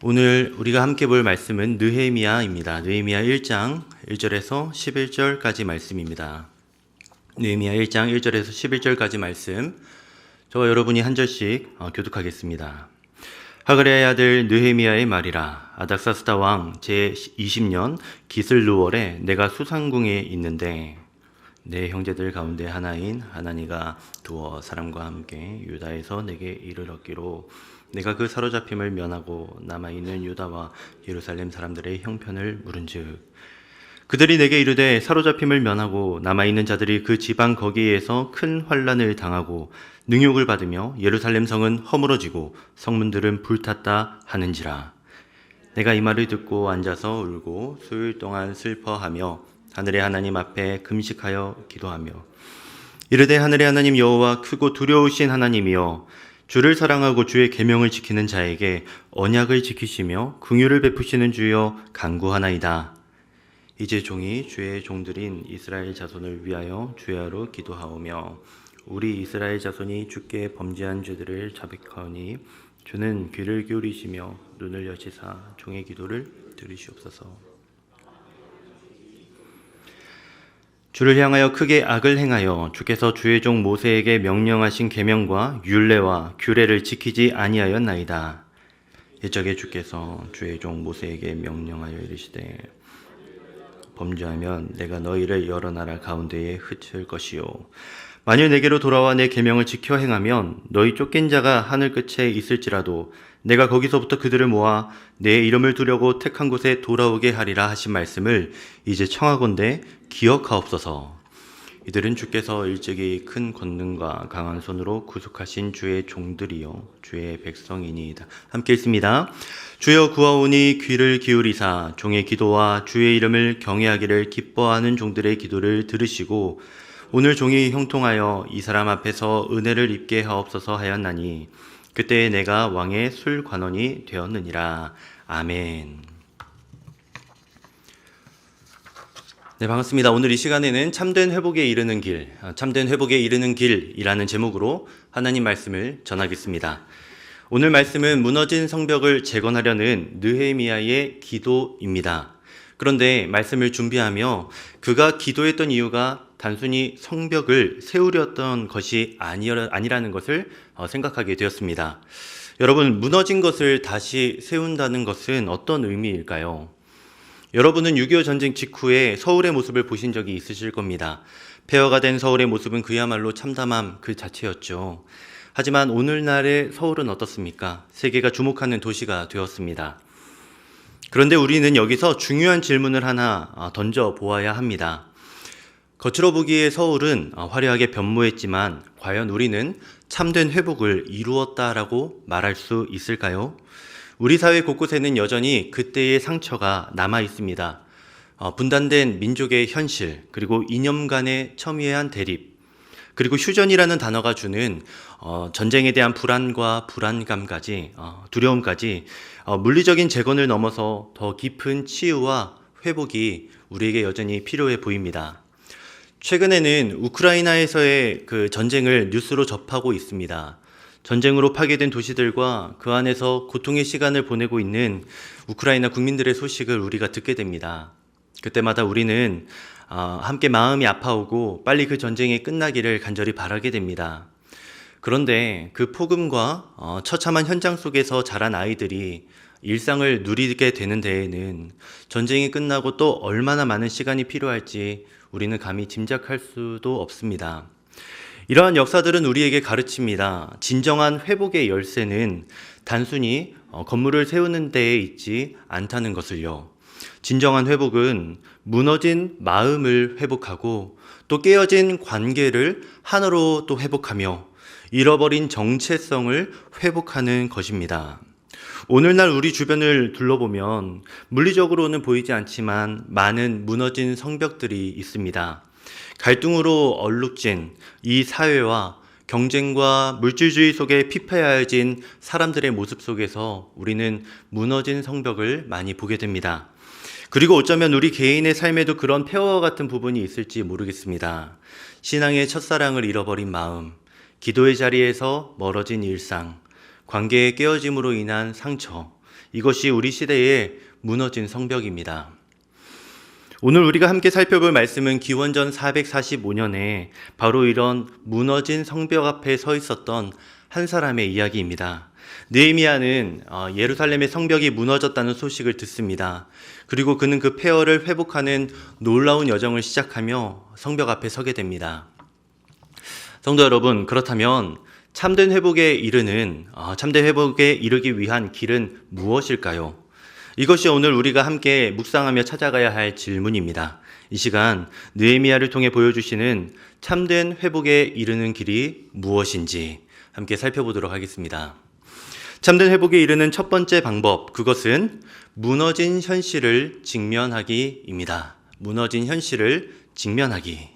오늘 우리가 함께 볼 말씀은 느헤미야입니다. 느헤미야 1장 1절에서 11절까지 말씀입니다. 느헤미야 1장 1절에서 11절까지 말씀, 저와 여러분이 한 절씩 교독하겠습니다. 하그레의 아들 느헤미야의 말이라. 아닥사스다 왕 제20년 기슬루월에 내가 수상궁에 있는데 내 형제들 가운데 하나인 하나니가 두어 사람과 함께 유다에서 내게 이를 얻기로 내가 그 사로잡힘을 면하고 남아있는 유다와 예루살렘 사람들의 형편을 물은즉 그들이 내게 이르되 사로잡힘을 면하고 남아있는 자들이 그 지방 거기에서 큰 환난을 당하고 능욕을 받으며 예루살렘 성은 허물어지고 성문들은 불탔다 하는지라. 내가 이 말을 듣고 앉아서 울고 수일 동안 슬퍼하며 하늘의 하나님 앞에 금식하여 기도하며 이르되 하늘의 하나님 여호와 크고 두려우신 하나님이여 주를 사랑하고 주의 계명을 지키는 자에게 언약을 지키시며 긍휼을 베푸시는 주여 간구하나이다. 이제 종이 주의 종들인 이스라엘 자손을 위하여 주야로 기도하오며 우리 이스라엘 자손이 주께 범죄한 죄들을 자백하오니 주는 귀를 기울이시며 눈을 여시사 종의 기도를 들으시옵소서. 주를 향하여 크게 악을 행하여 주께서 주의 종 모세에게 명령하신 계명과 율례와 규례를 지키지 아니하였나이다. 옛적에 주께서 주의 종 모세에게 명령하여 이르시되 범죄하면 내가 너희를 여러 나라 가운데에 흩을 것이요 만일 내게로 돌아와 내 계명을 지켜 행하면 너희 쫓긴 자가 하늘 끝에 있을지라도 내가 거기서부터 그들을 모아 내 이름을 두려고 택한 곳에 돌아오게 하리라 하신 말씀을 이제 청하건대 기억하옵소서. 이들은 주께서 일찍이 큰 권능과 강한 손으로 구속하신 주의 종들이요 주의 백성이니이다. 함께 읽습니다. 주여 구하오니 귀를 기울이사 종의 기도와 주의 이름을 경외하기를 기뻐하는 종들의 기도를 들으시고 오늘 종이 형통하여 이 사람 앞에서 은혜를 입게 하옵소서 하였나니 그때 내가 왕의 술관원이 되었느니라. 아멘. 네, 반갑습니다. 오늘 이 시간에는 참된 회복에 이르는 길, 참된 회복에 이르는 길이라는 제목으로 하나님 말씀을 전하겠습니다. 오늘 말씀은 무너진 성벽을 재건하려는 느헤미야의 기도입니다. 그런데 말씀을 준비하며 그가 기도했던 이유가 단순히 성벽을 세우려던 것이 아니라는 것을 생각하게 되었습니다. 여러분, 무너진 것을 다시 세운다는 것은 어떤 의미일까요? 여러분은 6.25 전쟁 직후에 서울의 모습을 보신 적이 있으실 겁니다. 폐허가 된 서울의 모습은 그야말로 참담함 그 자체였죠. 하지만 오늘날의 서울은 어떻습니까? 세계가 주목하는 도시가 되었습니다. 그런데 우리는 여기서 중요한 질문을 하나 던져 보아야 합니다. 겉으로 보기에 서울은 화려하게 변모했지만 과연 우리는 참된 회복을 이루었다라고 말할 수 있을까요? 우리 사회 곳곳에는 여전히 그때의 상처가 남아 있습니다. 분단된 민족의 현실, 그리고 이념 간의 첨예한 대립, 그리고 휴전이라는 단어가 주는 전쟁에 대한 불안과 불안감까지, 두려움까지 물리적인 재건을 넘어서 더 깊은 치유와 회복이 우리에게 여전히 필요해 보입니다. 최근에는 우크라이나에서의 그 전쟁을 뉴스로 접하고 있습니다. 전쟁으로 파괴된 도시들과 그 안에서 고통의 시간을 보내고 있는 우크라이나 국민들의 소식을 우리가 듣게 됩니다. 그때마다 우리는 함께 마음이 아파오고 빨리 그 전쟁이 끝나기를 간절히 바라게 됩니다. 그런데 그 폭음과 처참한 현장 속에서 자란 아이들이 일상을 누리게 되는 데에는 전쟁이 끝나고 또 얼마나 많은 시간이 필요할지 우리는 감히 짐작할 수도 없습니다. 이러한 역사들은 우리에게 가르칩니다. 진정한 회복의 열쇠는 단순히 건물을 세우는 데에 있지 않다는 것을요. 진정한 회복은 무너진 마음을 회복하고 또 깨어진 관계를 하나로 또 회복하며 잃어버린 정체성을 회복하는 것입니다. 오늘날 우리 주변을 둘러보면 물리적으로는 보이지 않지만 많은 무너진 성벽들이 있습니다. 갈등으로 얼룩진 이 사회와 경쟁과 물질주의 속에 피폐하여진 사람들의 모습 속에서 우리는 무너진 성벽을 많이 보게 됩니다. 그리고 어쩌면 우리 개인의 삶에도 그런 폐허와 같은 부분이 있을지 모르겠습니다. 신앙의 첫사랑을 잃어버린 마음, 기도의 자리에서 멀어진 일상, 관계의 깨어짐으로 인한 상처, 이것이 우리 시대의 무너진 성벽입니다. 오늘 우리가 함께 살펴볼 말씀은 기원전 445년에 바로 이런 무너진 성벽 앞에 서 있었던 한 사람의 이야기입니다. 느헤미야는 예루살렘의 성벽이 무너졌다는 소식을 듣습니다. 그리고 그는 그 폐허를 회복하는 놀라운 여정을 시작하며 성벽 앞에 서게 됩니다. 성도 여러분, 그렇다면 참된 회복에 이르기 위한 길은 무엇일까요? 이것이 오늘 우리가 함께 묵상하며 찾아가야 할 질문입니다. 이 시간 느헤미야를 통해 보여주시는 참된 회복에 이르는 길이 무엇인지 함께 살펴보도록 하겠습니다. 참된 회복에 이르는 첫 번째 방법, 그것은 무너진 현실을 직면하기입니다. 무너진 현실을 직면하기.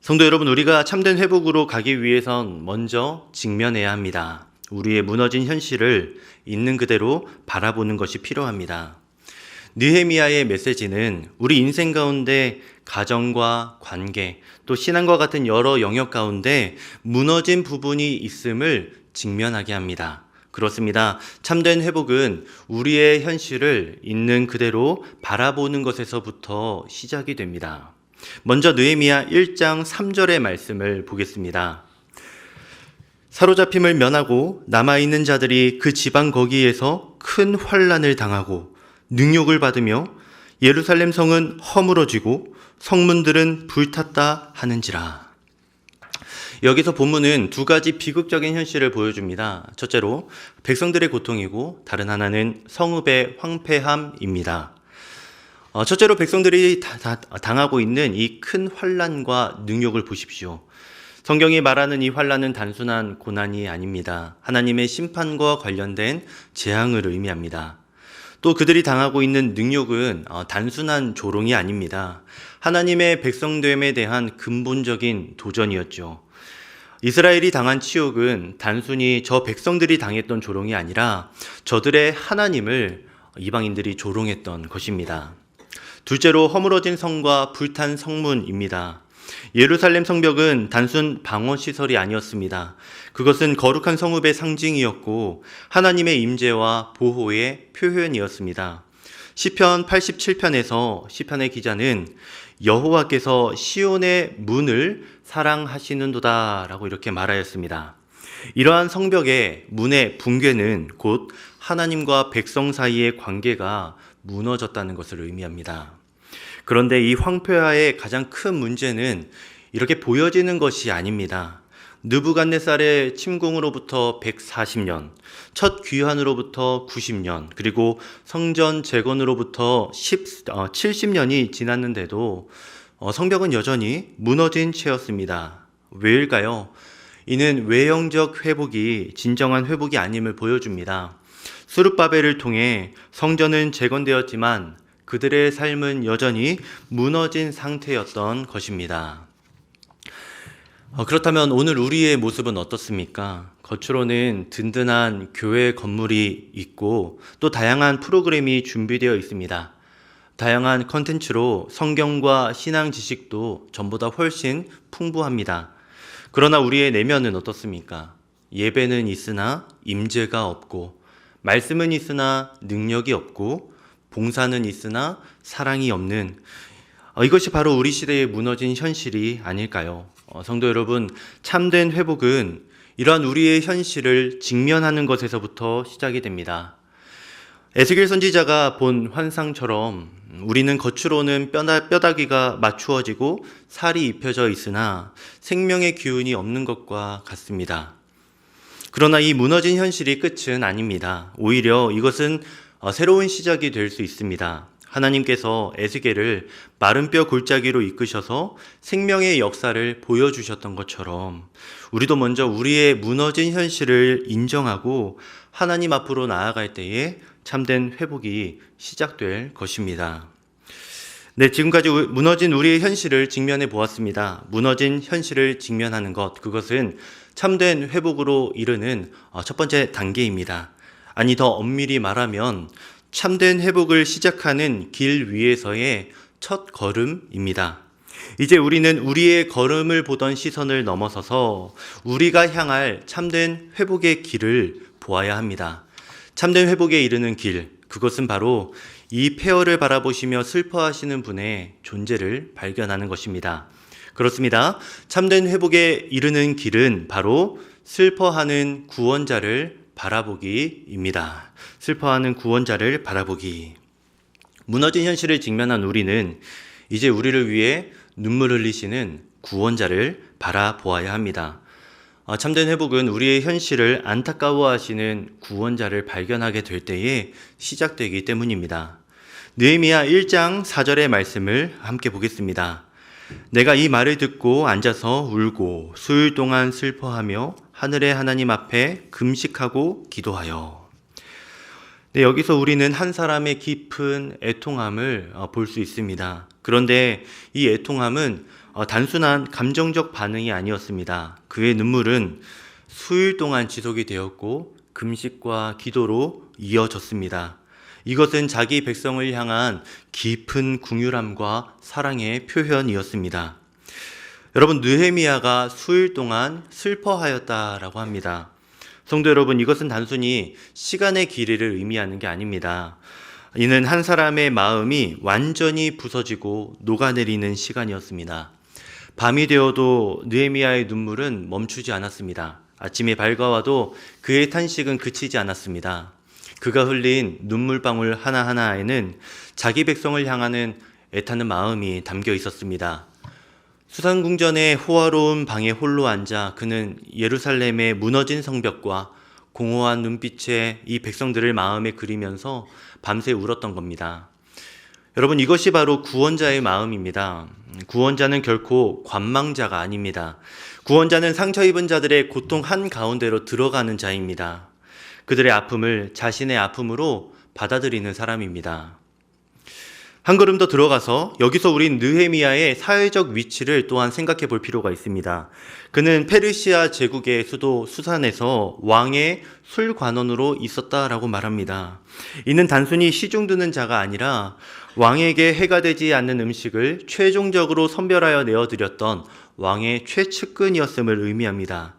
성도 여러분, 우리가 참된 회복으로 가기 위해선 먼저 직면해야 합니다. 우리의 무너진 현실을 있는 그대로 바라보는 것이 필요합니다. 느헤미야의 메시지는 우리 인생 가운데 가정과 관계, 또 신앙과 같은 여러 영역 가운데 무너진 부분이 있음을 직면하게 합니다. 그렇습니다. 참된 회복은 우리의 현실을 있는 그대로 바라보는 것에서부터 시작이 됩니다. 먼저 느헤미야 1장 3절의 말씀을 보겠습니다. 사로잡힘을 면하고 남아있는 자들이 그 지방 거기에서 큰 환난을 당하고 능욕을 받으며 예루살렘 성은 허물어지고 성문들은 불탔다 하는지라. 여기서 본문은 두 가지 비극적인 현실을 보여줍니다. 첫째로 백성들의 고통이고 다른 하나는 성읍의 황폐함입니다. 첫째로 백성들이 당하고 있는 이 큰 환난과 능욕을 보십시오. 성경이 말하는 이 환난은 단순한 고난이 아닙니다. 하나님의 심판과 관련된 재앙을 의미합니다. 또 그들이 당하고 있는 능욕은 단순한 조롱이 아닙니다. 하나님의 백성됨에 대한 근본적인 도전이었죠. 이스라엘이 당한 치욕은 단순히 저 백성들이 당했던 조롱이 아니라 저들의 하나님을 이방인들이 조롱했던 것입니다. 둘째로 허물어진 성과 불탄 성문입니다. 예루살렘 성벽은 단순 방어시설이 아니었습니다. 그것은 거룩한 성읍의 상징이었고 하나님의 임재와 보호의 표현이었습니다. 시편 87편에서 시편의 기자는 여호와께서 시온의 문을 사랑하시는도다 라고 이렇게 말하였습니다. 이러한 성벽의 문의 붕괴는 곧 하나님과 백성 사이의 관계가 무너졌다는 것을 의미합니다. 그런데 이 황폐화의 가장 큰 문제는 이렇게 보여지는 것이 아닙니다. 느부갓네살의 침공으로부터 140년, 첫 귀환으로부터 90년, 그리고 성전 재건으로부터 70년이 지났는데도 성벽은 여전히 무너진 채였습니다. 왜일까요? 이는 외형적 회복이 진정한 회복이 아님을 보여줍니다. 스룹바벨을 통해 성전은 재건되었지만 그들의 삶은 여전히 무너진 상태였던 것입니다. 그렇다면 오늘 우리의 모습은 어떻습니까? 겉으로는 든든한 교회 건물이 있고 또 다양한 프로그램이 준비되어 있습니다. 다양한 컨텐츠로 성경과 신앙 지식도 전보다 훨씬 풍부합니다. 그러나 우리의 내면은 어떻습니까? 예배는 있으나 임재가 없고, 말씀은 있으나 능력이 없고, 봉사는 있으나 사랑이 없는, 이것이 바로 우리 시대의 무너진 현실이 아닐까요? 성도 여러분, 참된 회복은 이러한 우리의 현실을 직면하는 것에서부터 시작이 됩니다. 에스겔 선지자가 본 환상처럼 우리는 겉으로는 뼈다귀가 맞추어지고 살이 입혀져 있으나 생명의 기운이 없는 것과 같습니다. 그러나 이 무너진 현실이 끝은 아닙니다. 오히려 이것은 새로운 시작이 될 수 있습니다. 하나님께서 에스겔을 마른 뼈 골짜기로 이끄셔서 생명의 역사를 보여주셨던 것처럼 우리도 먼저 우리의 무너진 현실을 인정하고 하나님 앞으로 나아갈 때에 참된 회복이 시작될 것입니다. 네, 지금까지 무너진 우리의 현실을 직면해 보았습니다. 무너진 현실을 직면하는 것, 그것은 참된 회복으로 이르는 첫 번째 단계입니다. 아니, 더 엄밀히 말하면 참된 회복을 시작하는 길 위에서의 첫 걸음입니다. 이제 우리는 우리의 걸음을 보던 시선을 넘어서서 우리가 향할 참된 회복의 길을 보아야 합니다. 참된 회복에 이르는 길, 그것은 바로 이 폐허를 바라보시며 슬퍼하시는 분의 존재를 발견하는 것입니다. 그렇습니다. 참된 회복에 이르는 길은 바로 슬퍼하는 구원자를 바라보기입니다. 슬퍼하는 구원자를 바라보기. 무너진 현실을 직면한 우리는 이제 우리를 위해 눈물 흘리시는 구원자를 바라보아야 합니다. 참된 회복은 우리의 현실을 안타까워하시는 구원자를 발견하게 될 때에 시작되기 때문입니다. 느헤미야 1장 4절의 말씀을 함께 보겠습니다. 내가 이 말을 듣고 앉아서 울고 수일 동안 슬퍼하며 하늘의 하나님 앞에 금식하고 기도하여. 네, 여기서 우리는 한 사람의 깊은 애통함을 볼 수 있습니다. 그런데 이 애통함은 단순한 감정적 반응이 아니었습니다. 그의 눈물은 수일 동안 지속이 되었고 금식과 기도로 이어졌습니다. 이것은 자기 백성을 향한 깊은 긍휼함과 사랑의 표현이었습니다. 여러분, 느헤미야가 수일 동안 슬퍼하였다라고 합니다. 성도 여러분, 이것은 단순히 시간의 길이를 의미하는 게 아닙니다. 이는 한 사람의 마음이 완전히 부서지고 녹아내리는 시간이었습니다. 밤이 되어도 느헤미야의 눈물은 멈추지 않았습니다. 아침이 밝아와도 그의 탄식은 그치지 않았습니다. 그가 흘린 눈물방울 하나하나에는 자기 백성을 향하는 애타는 마음이 담겨 있었습니다. 수산궁전의 호화로운 방에 홀로 앉아 그는 예루살렘의 무너진 성벽과 공허한 눈빛에 이 백성들을 마음에 그리면서 밤새 울었던 겁니다. 여러분, 이것이 바로 구원자의 마음입니다. 구원자는 결코 관망자가 아닙니다. 구원자는 상처 입은 자들의 고통 한가운데로 들어가는 자입니다. 그들의 아픔을 자신의 아픔으로 받아들이는 사람입니다. 한 걸음 더 들어가서 여기서 우린 느헤미야의 사회적 위치를 또한 생각해 볼 필요가 있습니다. 그는 페르시아 제국의 수도 수산에서 왕의 술관원으로 있었다라고 말합니다. 이는 단순히 시중 드는 자가 아니라 왕에게 해가 되지 않는 음식을 최종적으로 선별하여 내어드렸던 왕의 최측근이었음을 의미합니다.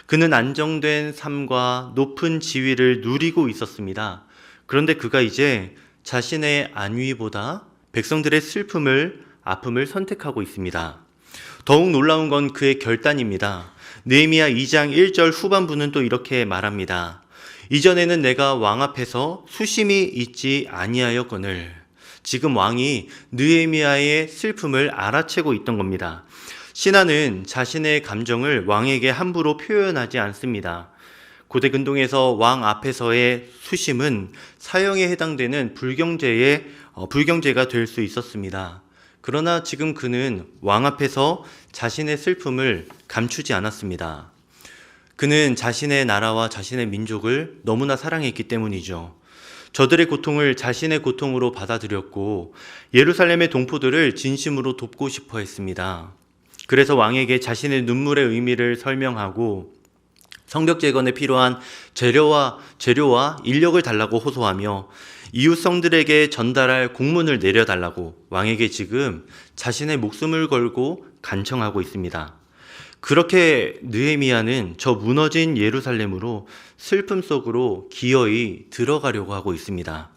그는 안정된 삶과 높은 지위를 누리고 있었습니다. 그런데 그가 이제 자신의 안위보다 백성들의 아픔을 선택하고 있습니다. 더욱 놀라운 건 그의 결단입니다. 느헤미야 2장 1절 후반부는 또 이렇게 말합니다. 이전에는 내가 왕 앞에서 수심이 있지 아니하였거늘. 지금 왕이 느헤미야의 슬픔을 알아채고 있던 겁니다. 신하는 자신의 감정을 왕에게 함부로 표현하지 않습니다. 고대 근동에서 왕 앞에서의 수심은 사형에 해당되는 불경죄가 될 수 있었습니다. 그러나 지금 그는 왕 앞에서 자신의 슬픔을 감추지 않았습니다. 그는 자신의 나라와 자신의 민족을 너무나 사랑했기 때문이죠. 저들의 고통을 자신의 고통으로 받아들였고 예루살렘의 동포들을 진심으로 돕고 싶어 했습니다. 그래서 왕에게 자신의 눈물의 의미를 설명하고 성벽 재건에 필요한 재료와 인력을 달라고 호소하며 이웃 성들에게 전달할 공문을 내려달라고 왕에게 지금 자신의 목숨을 걸고 간청하고 있습니다. 그렇게 느헤미야는 저 무너진 예루살렘으로 슬픔 속으로 기어이 들어가려고 하고 있습니다.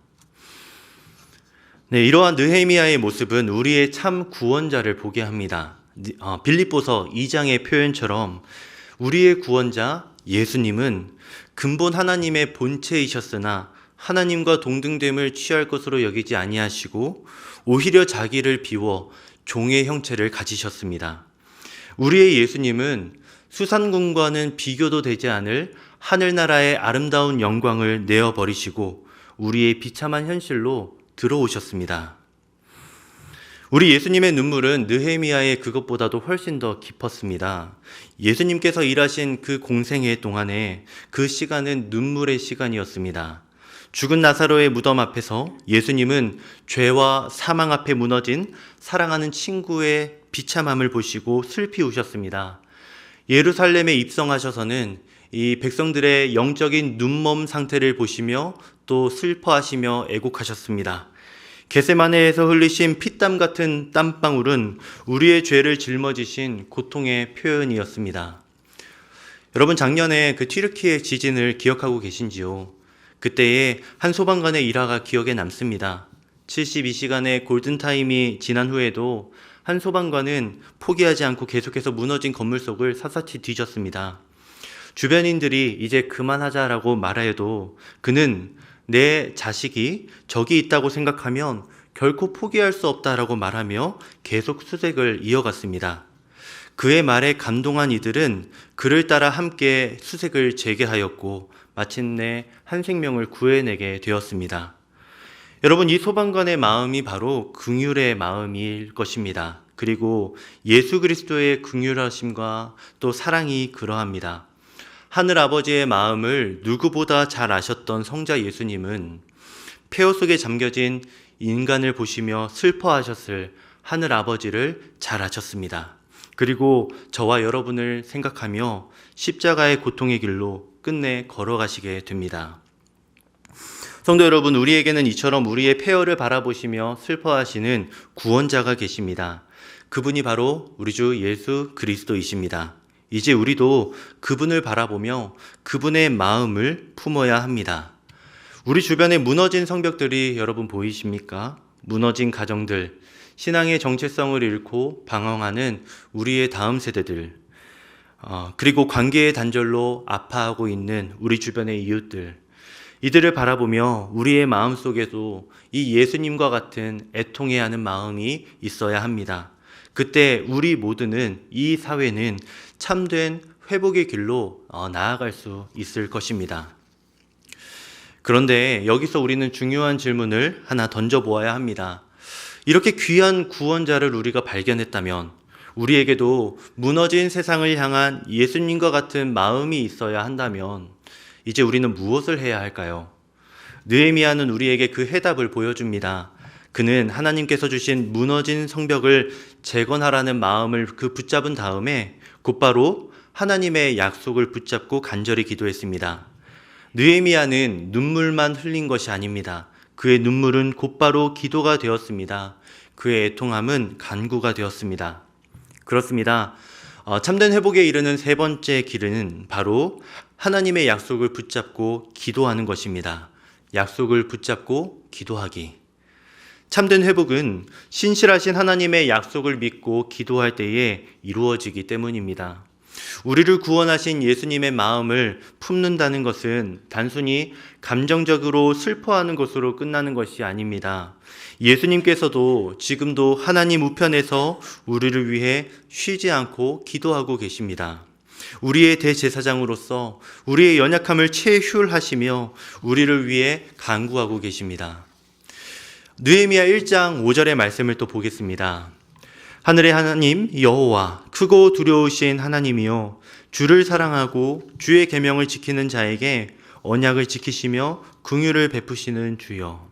네, 이러한 느헤미야의 모습은 우리의 참 구원자를 보게 합니다. 빌립보서 2장의 표현처럼 우리의 구원자 예수님은 근본 하나님의 본체이셨으나 하나님과 동등됨을 취할 것으로 여기지 아니하시고 오히려 자기를 비워 종의 형체를 가지셨습니다. 우리의 예수님은 수산궁과는 비교도 되지 않을 하늘나라의 아름다운 영광을 내어버리시고 우리의 비참한 현실로 들어오셨습니다. 우리 예수님의 눈물은 느헤미야의 그것보다도 훨씬 더 깊었습니다. 예수님께서 일하신 그 공생애 동안에 그 시간은 눈물의 시간이었습니다. 죽은 나사로의 무덤 앞에서 예수님은 죄와 사망 앞에 무너진 사랑하는 친구의 비참함을 보시고 슬피 우셨습니다. 예루살렘에 입성하셔서는 이 백성들의 영적인 눈먼 상태를 보시며 또 슬퍼하시며 애곡하셨습니다. 겟세마네에서 흘리신 피땀 같은 땀방울은 우리의 죄를 짊어지신 고통의 표현이었습니다. 여러분, 작년에 그 튀르키예 지진을 기억하고 계신지요? 그때의 한 소방관의 일화가 기억에 남습니다. 72시간의 골든타임이 지난 후에도 한 소방관은 포기하지 않고 계속해서 무너진 건물 속을 샅샅이 뒤졌습니다. 주변인들이 이제 그만하자라고 말해도 그는 내 자식이 저기 있다고 생각하면 결코 포기할 수 없다라고 말하며 계속 수색을 이어갔습니다. 그의 말에 감동한 이들은 그를 따라 함께 수색을 재개하였고 마침내 한 생명을 구해내게 되었습니다. 여러분, 이 소방관의 마음이 바로 긍휼의 마음일 것입니다. 그리고 예수 그리스도의 긍휼하심과 또 사랑이 그러합니다. 하늘 아버지의 마음을 누구보다 잘 아셨던 성자 예수님은 폐허 속에 잠겨진 인간을 보시며 슬퍼하셨을 하늘 아버지를 잘 아셨습니다. 그리고 저와 여러분을 생각하며 십자가의 고통의 길로 끝내 걸어가시게 됩니다. 성도 여러분, 우리에게는 이처럼 우리의 폐허를 바라보시며 슬퍼하시는 구원자가 계십니다. 그분이 바로 우리 주 예수 그리스도이십니다. 이제 우리도 그분을 바라보며 그분의 마음을 품어야 합니다. 우리 주변에 무너진 성벽들이 여러분 보이십니까? 무너진 가정들, 신앙의 정체성을 잃고 방황하는 우리의 다음 세대들, 그리고 관계의 단절로 아파하고 있는 우리 주변의 이웃들, 이들을 바라보며 우리의 마음속에도 이 예수님과 같은 애통해야 하는 마음이 있어야 합니다. 그때 우리 모두는, 이 사회는 참된 회복의 길로 나아갈 수 있을 것입니다. 그런데 여기서 우리는 중요한 질문을 하나 던져보아야 합니다. 이렇게 귀한 구원자를 우리가 발견했다면 우리에게도 무너진 세상을 향한 예수님과 같은 마음이 있어야 한다면 이제 우리는 무엇을 해야 할까요? 느헤미야는 우리에게 그 해답을 보여줍니다. 그는 하나님께서 주신 무너진 성벽을 재건하라는 마음을 붙잡은 다음에 곧바로 하나님의 약속을 붙잡고 간절히 기도했습니다. 느헤미야는 눈물만 흘린 것이 아닙니다. 그의 눈물은 곧바로 기도가 되었습니다. 그의 애통함은 간구가 되었습니다. 그렇습니다. 참된 회복에 이르는 세 번째 길은 바로 하나님의 약속을 붙잡고 기도하는 것입니다. 약속을 붙잡고 기도하기. 참된 회복은 신실하신 하나님의 약속을 믿고 기도할 때에 이루어지기 때문입니다. 우리를 구원하신 예수님의 마음을 품는다는 것은 단순히 감정적으로 슬퍼하는 것으로 끝나는 것이 아닙니다. 예수님께서도 지금도 하나님 우편에서 우리를 위해 쉬지 않고 기도하고 계십니다. 우리의 대제사장으로서 우리의 연약함을 체휼하시며 우리를 위해 간구하고 계십니다. 느헤미야 1장 5절의 말씀을 또 보겠습니다. 하늘의 하나님 여호와, 크고 두려우신 하나님이여, 주를 사랑하고 주의 계명을 지키는 자에게 언약을 지키시며 긍휼을 베푸시는 주여.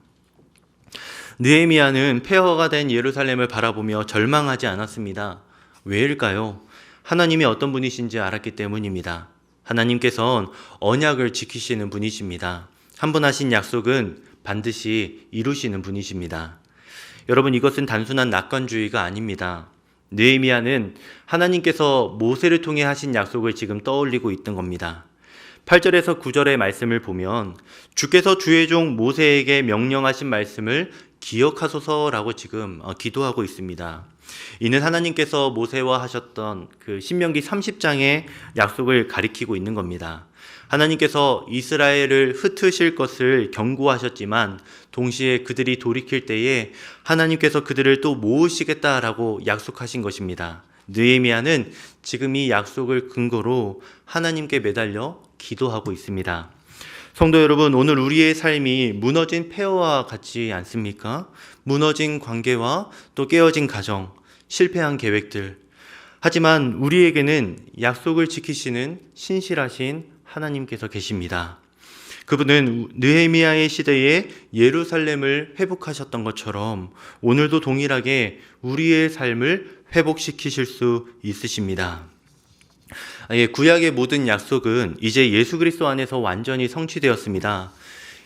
느헤미야는 폐허가 된 예루살렘을 바라보며 절망하지 않았습니다. 왜일까요? 하나님이 어떤 분이신지 알았기 때문입니다. 하나님께서는 언약을 지키시는 분이십니다. 한 번 하신 약속은 반드시 이루시는 분이십니다. 여러분, 이것은 단순한 낙관주의가 아닙니다. 느헤미야는 하나님께서 모세를 통해 하신 약속을 지금 떠올리고 있던 겁니다. 8절에서 9절의 말씀을 보면 주께서 주의 종 모세에게 명령하신 말씀을 기억하소서라고 지금 기도하고 있습니다. 이는 하나님께서 모세와 하셨던 그 신명기 30장의 약속을 가리키고 있는 겁니다. 하나님께서 이스라엘을 흩으실 것을 경고하셨지만 동시에 그들이 돌이킬 때에 하나님께서 그들을 또 모으시겠다라고 약속하신 것입니다. 느헤미야는 지금 이 약속을 근거로 하나님께 매달려 기도하고 있습니다. 성도 여러분, 오늘 우리의 삶이 무너진 폐허와 같지 않습니까? 무너진 관계와 또 깨어진 가정, 실패한 계획들. 하지만 우리에게는 약속을 지키시는 신실하신 하나님께서 계십니다. 그분은 느헤미야의 시대에 예루살렘을 회복하셨던 것처럼 오늘도 동일하게 우리의 삶을 회복시키실 수 있으십니다. 구약의 모든 약속은 이제 예수 그리스도 안에서 완전히 성취되었습니다.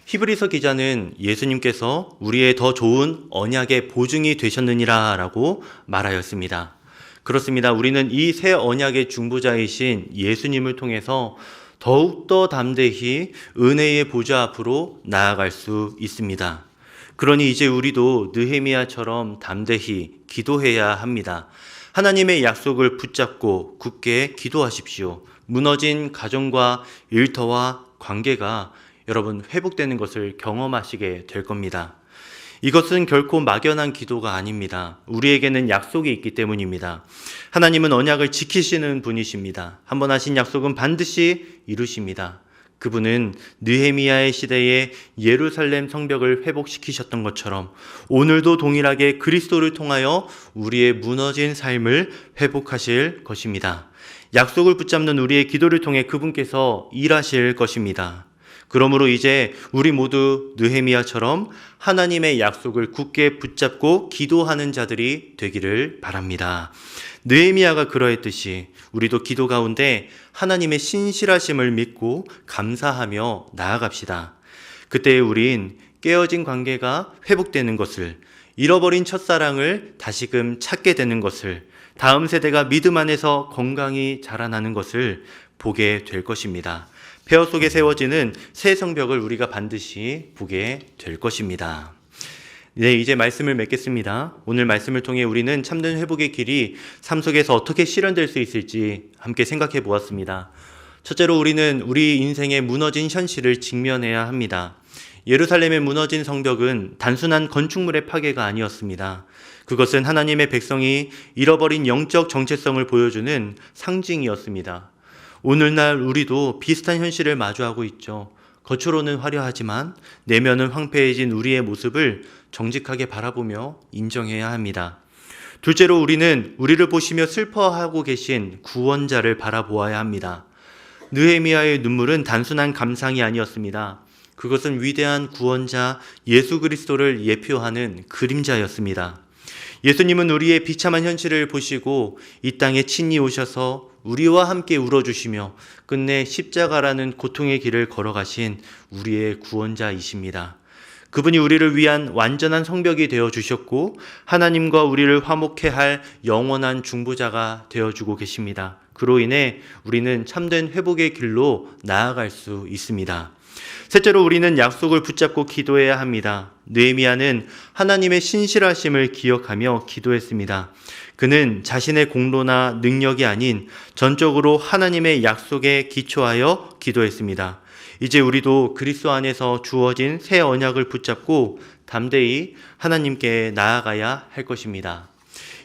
히브리서 기자는 예수님께서 우리의 더 좋은 언약의 보증이 되셨느니라 라고 말하였습니다. 그렇습니다. 우리는 이 새 언약의 중보자이신 예수님을 통해서 더욱더 담대히 은혜의 보좌 앞으로 나아갈 수 있습니다. 그러니 이제 우리도 느헤미야처럼 담대히 기도해야 합니다. 하나님의 약속을 붙잡고 굳게 기도하십시오. 무너진 가정과 일터와 관계가 여러분 회복되는 것을 경험하시게 될 겁니다. 이것은 결코 막연한 기도가 아닙니다. 우리에게는 약속이 있기 때문입니다. 하나님은 언약을 지키시는 분이십니다. 한번 하신 약속은 반드시 이루십니다. 그분은 느헤미야의 시대에 예루살렘 성벽을 회복시키셨던 것처럼 오늘도 동일하게 그리스도를 통하여 우리의 무너진 삶을 회복하실 것입니다. 약속을 붙잡는 우리의 기도를 통해 그분께서 일하실 것입니다. 그러므로 이제 우리 모두 느헤미야처럼 하나님의 약속을 굳게 붙잡고 기도하는 자들이 되기를 바랍니다. 느헤미야가 그러했듯이 우리도 기도 가운데 하나님의 신실하심을 믿고 감사하며 나아갑시다. 그때 우린 깨어진 관계가 회복되는 것을, 잃어버린 첫사랑을 다시금 찾게 되는 것을, 다음 세대가 믿음 안에서 건강히 자라나는 것을 보게 될 것입니다. 폐허 속에 세워지는 새 성벽을 우리가 반드시 보게 될 것입니다. 네, 이제 말씀을 맺겠습니다. 오늘 말씀을 통해 우리는 참된 회복의 길이 삶 속에서 어떻게 실현될 수 있을지 함께 생각해 보았습니다. 첫째로 우리는 우리 인생의 무너진 현실을 직면해야 합니다. 예루살렘의 무너진 성벽은 단순한 건축물의 파괴가 아니었습니다. 그것은 하나님의 백성이 잃어버린 영적 정체성을 보여주는 상징이었습니다. 오늘날 우리도 비슷한 현실을 마주하고 있죠. 겉으로는 화려하지만 내면은 황폐해진 우리의 모습을 정직하게 바라보며 인정해야 합니다. 둘째로 우리는 우리를 보시며 슬퍼하고 계신 구원자를 바라보아야 합니다. 느헤미야의 눈물은 단순한 감상이 아니었습니다. 그것은 위대한 구원자 예수 그리스도를 예표하는 그림자였습니다. 예수님은 우리의 비참한 현실을 보시고 이 땅에 친히 오셔서 우리와 함께 울어주시며 끝내 십자가라는 고통의 길을 걸어가신 우리의 구원자이십니다. 그분이 우리를 위한 완전한 성벽이 되어주셨고 하나님과 우리를 화목해 할 영원한 중보자가 되어주고 계십니다. 그로 인해 우리는 참된 회복의 길로 나아갈 수 있습니다. 셋째로 우리는 약속을 붙잡고 기도해야 합니다. 느헤미야는 하나님의 신실하심을 기억하며 기도했습니다. 그는 자신의 공로나 능력이 아닌 전적으로 하나님의 약속에 기초하여 기도했습니다. 이제 우리도 그리스도 안에서 주어진 새 언약을 붙잡고 담대히 하나님께 나아가야 할 것입니다.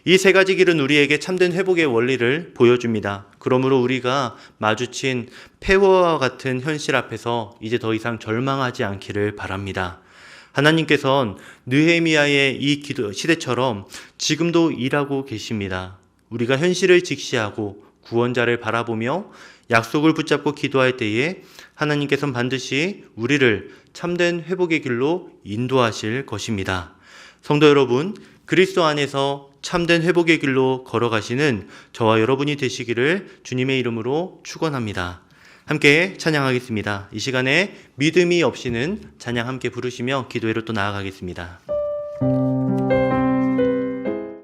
이 세 가지 길은 우리에게 참된 회복의 원리를 보여줍니다. 그러므로 우리가 마주친 폐허와 같은 현실 앞에서 이제 더 이상 절망하지 않기를 바랍니다. 하나님께서는 느헤미야의 이 기도 시대처럼 지금도 일하고 계십니다. 우리가 현실을 직시하고 구원자를 바라보며 약속을 붙잡고 기도할 때에 하나님께서는 반드시 우리를 참된 회복의 길로 인도하실 것입니다. 성도 여러분, 그리스도 안에서 참된 회복의 길로 걸어가시는 저와 여러분이 되시기를 주님의 이름으로 축원합니다. 함께 찬양하겠습니다. 이 시간에 믿음이 없이는 찬양 함께 부르시며 기도회로 또 나아가겠습니다.